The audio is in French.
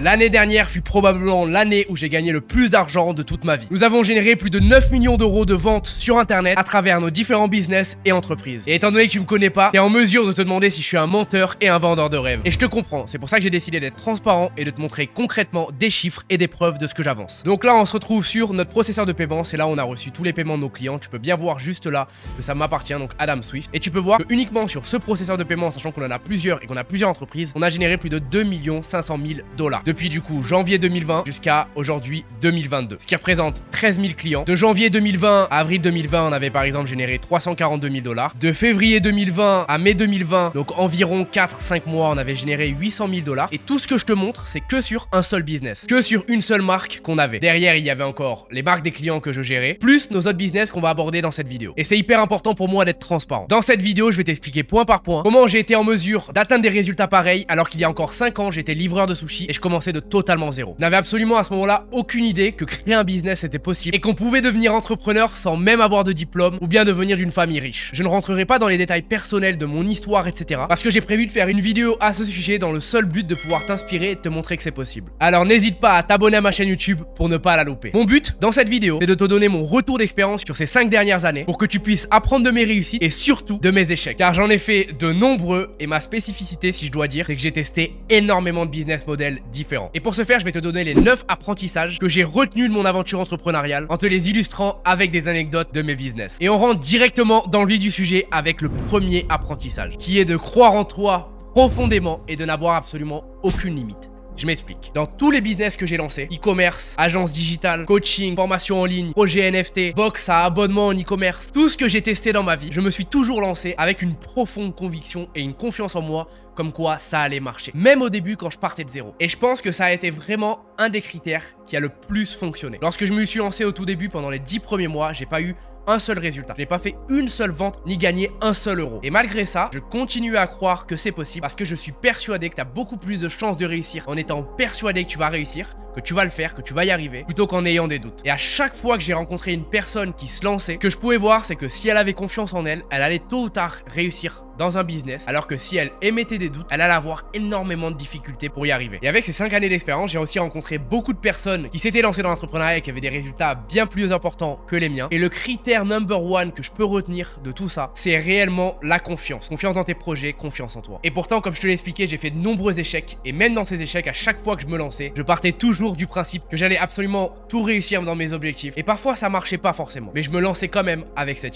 L'année dernière fut probablement l'année où j'ai gagné le plus d'argent de toute ma vie. Nous avons généré plus de 9 millions d'euros de ventes sur internet à travers nos différents business et entreprises. Et étant donné que tu me connais pas, t'es en mesure de te demander si je suis un menteur et un vendeur de rêves. Et je te comprends, c'est pour ça que j'ai décidé d'être transparent et de te montrer concrètement des chiffres et des preuves de ce que j'avance. Donc là on se retrouve sur notre processeur de paiement, c'est là où on a reçu tous les paiements de nos clients. Tu peux bien voir juste là que ça m'appartient, donc Adam Swift. Et tu peux voir que uniquement sur ce processeur de paiement, sachant qu'on en a plusieurs et qu'on a plusieurs entreprises, on a généré plus de 2 500 000 $. Depuis du coup janvier 2020 jusqu'à aujourd'hui 2022. Ce qui représente 13 000 clients. De janvier 2020 à avril 2020, on avait par exemple généré 342 000 $. De février 2020 à mai 2020, donc environ 4-5 mois, on avait généré 800 000 $. Et tout ce que je te montre, c'est que sur un seul business. Que sur une seule marque qu'on avait. Derrière, il y avait encore les marques des clients que je gérais, plus nos autres business qu'on va aborder dans cette vidéo. Et c'est hyper important pour moi d'être transparent. Dans cette vidéo, je vais t'expliquer point par point comment j'ai été en mesure d'atteindre des résultats pareils alors qu'il y a encore 5 ans, j'étais livreur de sushi et je commençais de totalement zéro. Je n'avais absolument à ce moment-là aucune idée que créer un business était possible et qu'on pouvait devenir entrepreneur sans même avoir de diplôme ou bien devenir d'une famille riche. Je ne rentrerai pas dans les détails personnels de mon histoire, etc. parce que j'ai prévu de faire une vidéo à ce sujet dans le seul but de pouvoir t'inspirer et de te montrer que c'est possible. Alors n'hésite pas à t'abonner à ma chaîne YouTube pour ne pas la louper. Mon but dans cette vidéo, c'est de te donner mon retour d'expérience sur ces 5 dernières années pour que tu puisses apprendre de mes réussites et surtout de mes échecs. Car j'en ai fait de nombreux et ma spécificité, si je dois dire, c'est que j'ai testé énormément de business models différents. Et pour ce faire, je vais te donner les 9 apprentissages que j'ai retenus de mon aventure entrepreneuriale en te les illustrant avec des anecdotes de mes business. Et on rentre directement dans le vif du sujet avec le premier apprentissage, qui est de croire en toi profondément et de n'avoir absolument aucune limite. Je m'explique. Dans tous les business que j'ai lancés, e-commerce, agence digitale, coaching, formation en ligne, projet NFT, box à abonnement en e-commerce, tout ce que j'ai testé dans ma vie, je me suis toujours lancé avec une profonde conviction et une confiance en moi comme quoi ça allait marcher. Même au début quand je partais de zéro. Et je pense que ça a été vraiment un des critères qui a le plus fonctionné. Lorsque je me suis lancé au tout début, pendant les 10 premiers mois, j'ai pas eu un seul résultat. Je n'ai pas fait une seule vente ni gagné un seul euro. Et malgré ça, je continue à croire que c'est possible parce que je suis persuadé que tu as beaucoup plus de chances de réussir en étant persuadé que tu vas réussir, que tu vas le faire, que tu vas y arriver, plutôt qu'en ayant des doutes. Et à chaque fois que j'ai rencontré une personne qui se lançait, ce que je pouvais voir, c'est que si elle avait confiance en elle, elle allait tôt ou tard réussir dans un business, alors que si elle émettait des doutes, elle allait avoir énormément de difficultés pour y arriver. Et avec ces 5 années d'expérience, j'ai aussi rencontré beaucoup de personnes qui s'étaient lancées dans l'entrepreneuriat et qui avaient des résultats bien plus importants que les miens. Et le critère number one que je peux retenir de tout ça, c'est réellement la confiance. Confiance dans tes projets, confiance en toi. Et pourtant, comme je te l'ai expliqué, j'ai fait de nombreux échecs. Et même dans ces échecs, à chaque fois que je me lançais, je partais toujours du principe que j'allais absolument tout réussir dans mes objectifs. Et parfois, ça marchait pas forcément. Mais je me lançais quand même avec cette idée.